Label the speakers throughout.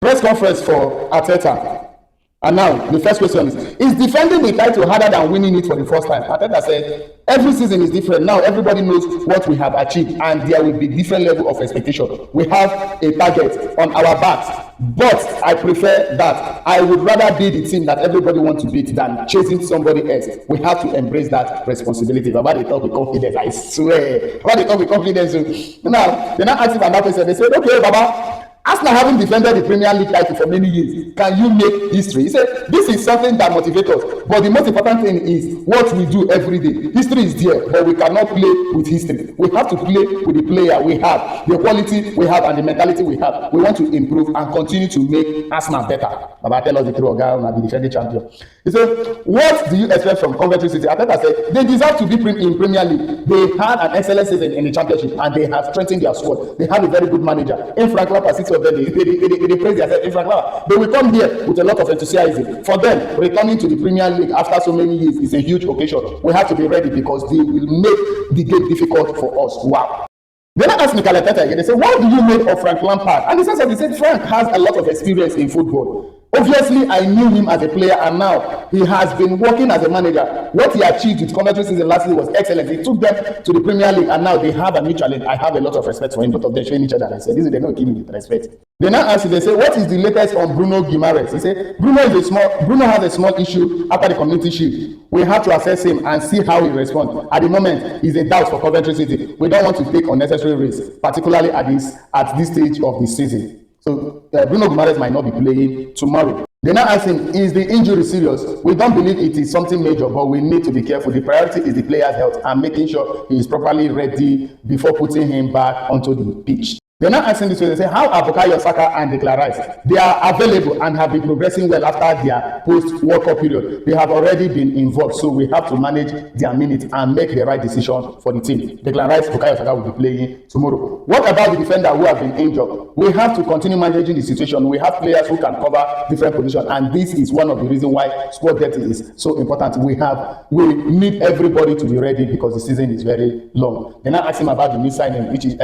Speaker 1: Press conference for Arteta. And now, the first question is defending the title harder than winning it for the first time? Arteta said, every season is different. Now, everybody knows what we have achieved, and there will be different level of expectation. We have a target on our backs, but I prefer that. I would rather be the team that everybody wants to beat than chasing somebody else. We have to embrace that responsibility. Baba, they talk with confidence, I swear. Baba, they talk with confidence. Now, they're not asking another question. They said, okay, Baba, Arsenal having defended the Premier League title for many years, can you make history? He said, this is something that motivates us. But the most important thing is what we do every day. History is there, but we cannot play with history. We have to play with the player we have, the quality we have, and the mentality we have. We want to improve and continue to make Arsenal better. Baba, tell us the truth, guy, will be defending champion. He said, what do you expect from Confrence City? Arteta said, they deserve to be in Premier League. They had an excellent season in the championship, and they have strengthened their squad. They have a very good manager. In Frank Lampard, they praise themselves. In Frank Lampard, they will come here with a lot of enthusiasm. For them, returning to the Premier League after so many years is a huge occasion. We have to be ready because they will make the game difficult for us. Wow. Then I asked Mikel again. They said, what do you make of Frank Lampard? And he said Frank has a lot of experience in football. Obviously, I knew him as a player, and now he has been working as a manager. What he achieved with Confrence season last year was excellent. He took them to the Premier League, and now they have a new challenge. I have a lot of respect for him. Both of them showing each other. I said, this is they're not giving me the respect. They now ask, they say, what is the latest on Bruno Guimaraes? He said, Bruno has a small issue after the Community Shield. We have to assess him and see how he responds. At the moment, he's a doubt for Confrence City. We don't want to take unnecessary risks, particularly at this stage of the season. So Bruno Guimaraes might not be playing tomorrow. They now ask him, is the injury serious? We don't believe it is something major, but we need to be careful. The priority is the player's health and making sure he is properly ready before putting him back onto the pitch. They're not asking this way. They say, how are Bukayo Saka and Declan Rice? They are available and have been progressing well after their post-World Cup period. They have already been involved, so we have to manage their minutes and make the right decision for the team. Declan Rice, Bukayo Saka will be playing tomorrow. What about the defender who have been injured? We have to continue managing the situation. We have players who can cover different positions, and this is one of the reasons why squad depth is so important. We need everybody to be ready because the season is very long. They're not asking about the new signing, which is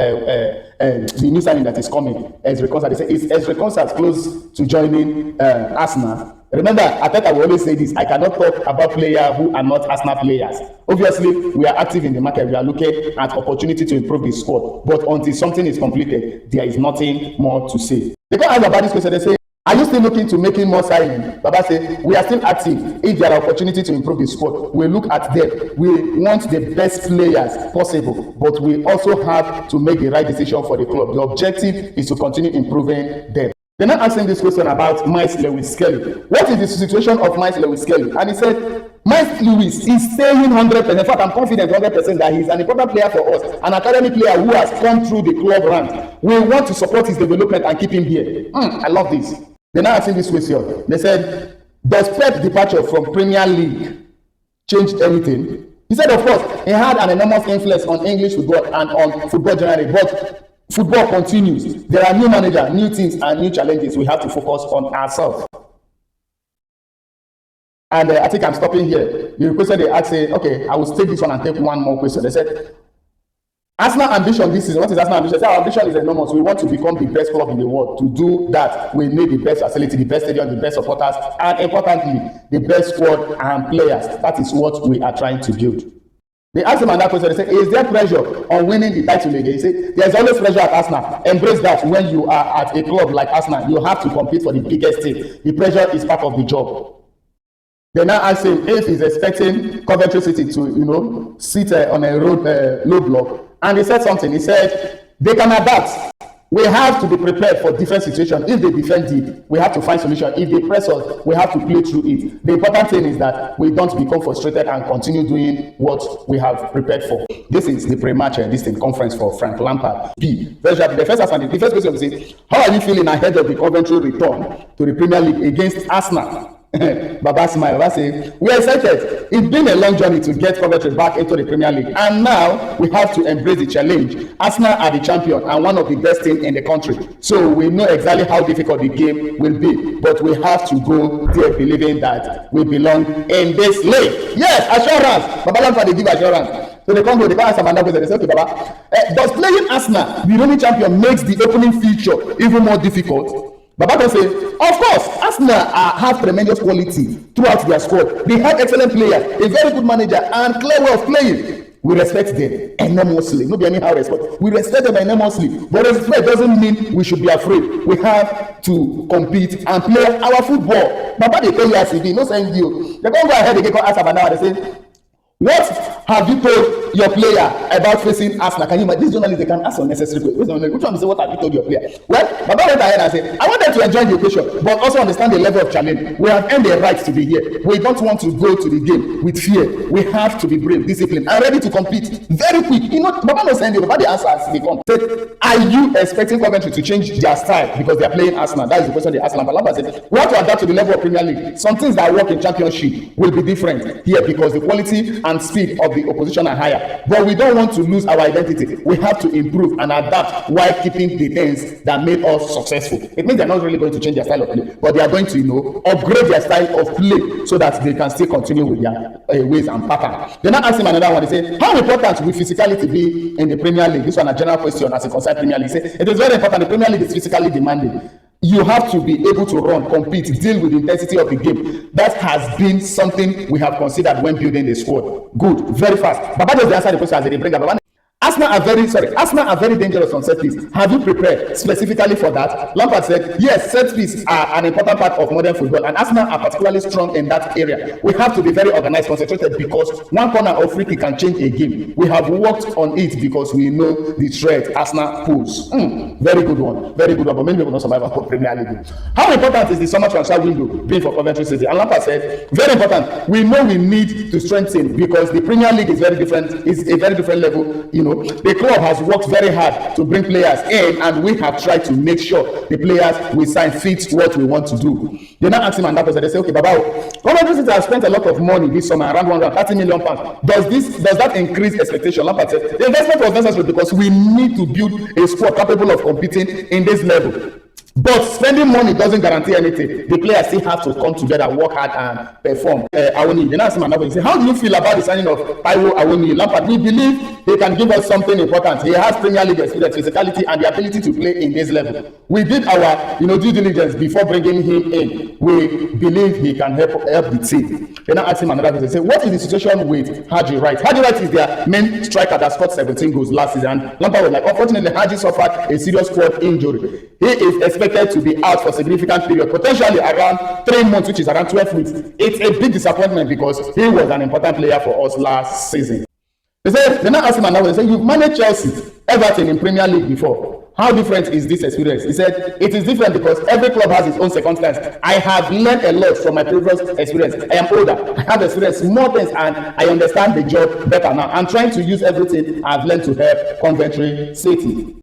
Speaker 1: the new signing that is coming. Ezri Konsa, they say, is Ezri Konsa close to joining Arsenal? Remember, Arteta will always say this, I cannot talk about players who are not Arsenal players. Obviously, we are active in the market. We are looking at opportunity to improve the squad. But until something is completed, there is nothing more to say. They can ask about this question, they say, are you still looking to making more signing? Baba said, we are still active. If there are opportunities to improve the squad, we look at them. We want the best players possible, but we also have to make the right decision for the club. The objective is to continue improving them. They're not asking this question about Miles Lewis-Skelly. What is the situation of Miles Lewis-Skelly? And he said, Miles Lewis is saying 100%. In fact, I'm confident 100% that he's an important player for us, an academy player who has come through the club ranks. We want to support his development and keep him here. I love this. They're not asking this question. They said, does Pep's departure from Premier League change anything? He said, of course, he had an enormous influence on English football and on football generally, but football continues. There are new managers, new teams, and new challenges. We have to focus on ourselves. And I think I'm stopping here. The question they asked, say, okay, I will take this one and take one more question. They said, Arsenal ambition this season. What is Arsenal ambition? Our ambition is enormous. We want to become the best club in the world. To do that, we need the best facility, the best stadium, the best supporters, and importantly, the best squad and players. That is what we are trying to build. They asked him another question. They say, is there pressure on winning the title again? He said, there's always pressure at Arsenal. Embrace that. When you are at a club like Arsenal, you have to compete for the biggest thing. The pressure is part of the job. They now asked him if he's expecting Coventry City to, sit on a low block. And he said something. He said, they can adapt. We have to be prepared for different situations. If they defend deep, we have to find solution. If they press us, we have to play through it. The important thing is that we don't become frustrated and continue doing what we have prepared for. This is the pre-match conference for Frank Lampard. The first question is, how are you feeling ahead of the Coventry return to the Premier League against Arsenal? Baba smile. Baba say, we are excited. It's been a long journey to get Coventry back into the Premier League, and now we have to embrace the challenge. Arsenal are the champion and one of the best teams in the country, so we know exactly how difficult the game will be, but we have to go there believing that we belong in this league. Yes, assurance. Baba Lampard, they give assurance. So they come to the balance of another person. They say, okay, Baba, does playing Arsenal, the reigning champion, makes the opening feature even more difficult? Baba don say, of course, Arsenal have tremendous quality throughout their squad. They have excellent players, a very good manager, and clear way of playing. We respect them enormously. No be anyhow respect. We respect them enormously. But respect doesn't mean we should be afraid. We have to compete and play our football. Baba dey tell you as e be, no send you. They don go ahead again, come ask about now. They say, what have you told your player about facing Arsenal? Can you imagine? This journalist, they can ask unnecessary questions. Which one say, what have you told your player? Well, Baba went ahead and said, I want them to enjoy the occasion, but also understand the level of challenge. We have earned the right to be here. We don't want to go to the game with fear. We have to be brave, disciplined, and ready to compete very quick. You know, Baba no send you. Baba the answer as they come. Said, are you expecting Coventry to change their style because they are playing Arsenal? That is the question they asked Lampard. Lampard said, we have to adapt to the level of Premier League. Some things that work in Championship will be different here because the quality and speed of the opposition are higher, but we don't want to lose our identity. We have to improve and adapt while keeping the things that made us successful. It means they're not really going to change their style of play, but they are going to, you know, upgrade their style of play so that they can still continue with their ways and pattern. They now ask him another one. They say, how important will physicality be in the Premier League? This one a general question as a concerned Premier League. Say, it is very important. The Premier League is physically demanding. You have to be able to run, compete, deal with the intensity of the game. That has been something we have considered when building the squad. Good, very fast. Baba just answer the question as they bring up. Arsenal are very dangerous on set piece. Have you prepared specifically for that? Lampard said, yes, set piece are an important part of modern football, and Arsenal are particularly strong in that area. We have to be very organized, concentrated, because one corner of free kick can change a game. We have worked on it because we know the threat Arsenal pose. Very good one, very good one. But many people don't survive for Premier League. How important is the summer transfer window being for Coventry City? And Lampard said, very important. We know we need to strengthen because the Premier League is very different. It's a very different level, you know. The club has worked very hard to bring players in, and we have tried to make sure the players we sign fit what we want to do. They now ask him and that person, they say, okay, Baba, Coventry City has spent a lot of money this summer, around 130 million pounds. Does that increase expectation? Lampard said, the investment was necessary because we need to build a squad capable of competing in this level. But spending money doesn't guarantee anything. The players still have to come together, work hard, and perform. Awoni, they now ask him another. He say, how do you feel about the signing of Taiwo Awoni? Lampard, we believe he can give us something important. He has Premier League experience, physicality, and the ability to play in this level. We did our, due diligence before bringing him in. We believe he can help the team. They now ask him another question. They say, what is the situation with Haji Wright? Haji Wright is their main striker that scored 17 goals last season. And Lampard was like, unfortunately, Haji suffered a serious squad injury. He is expected to be out for a significant period, potentially around 3 months, which is around 12 weeks. It's a big disappointment because he was an important player for us last season. They now ask him another. They say, you've managed Chelsea, Everton in Premier League before. How different is this experience? He said, it is different because every club has its own circumstance. I have learned a lot from my previous experience. I am older. I have experienced more things and I understand the job better now. I'm trying to use everything I've learned to help Confrence City.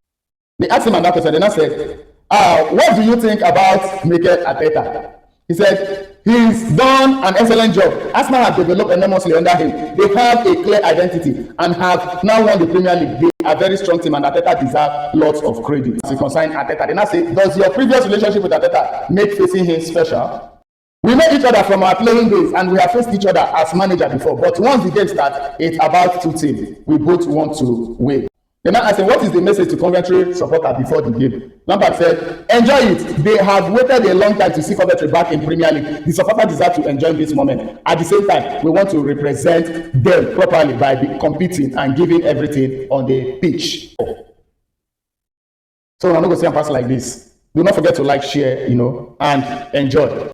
Speaker 1: They asked him another question. They now said, what do you think about Mikel Arteta? He said, he's done an excellent job. Arsenal have developed enormously under him. They have a clear identity and have now won the Premier League. They are a very strong team, and Arteta deserves lots of credit. As he consigned Arteta, they now say, does your previous relationship with Arteta make facing him special? We know each other from our playing days, and we have faced each other as manager before. But once the game starts, it's about two teams. We both want to win. They now asked him, what is the message to Coventry supporters before the game? Lampard said, enjoy it. They have waited a long time to see Coventry back in Premier League. The supporters deserve to enjoy this moment. At the same time, we want to represent them properly by competing and giving everything on the pitch. So I'm not going to say I'm passing like this. Do not forget to like, share, and enjoy.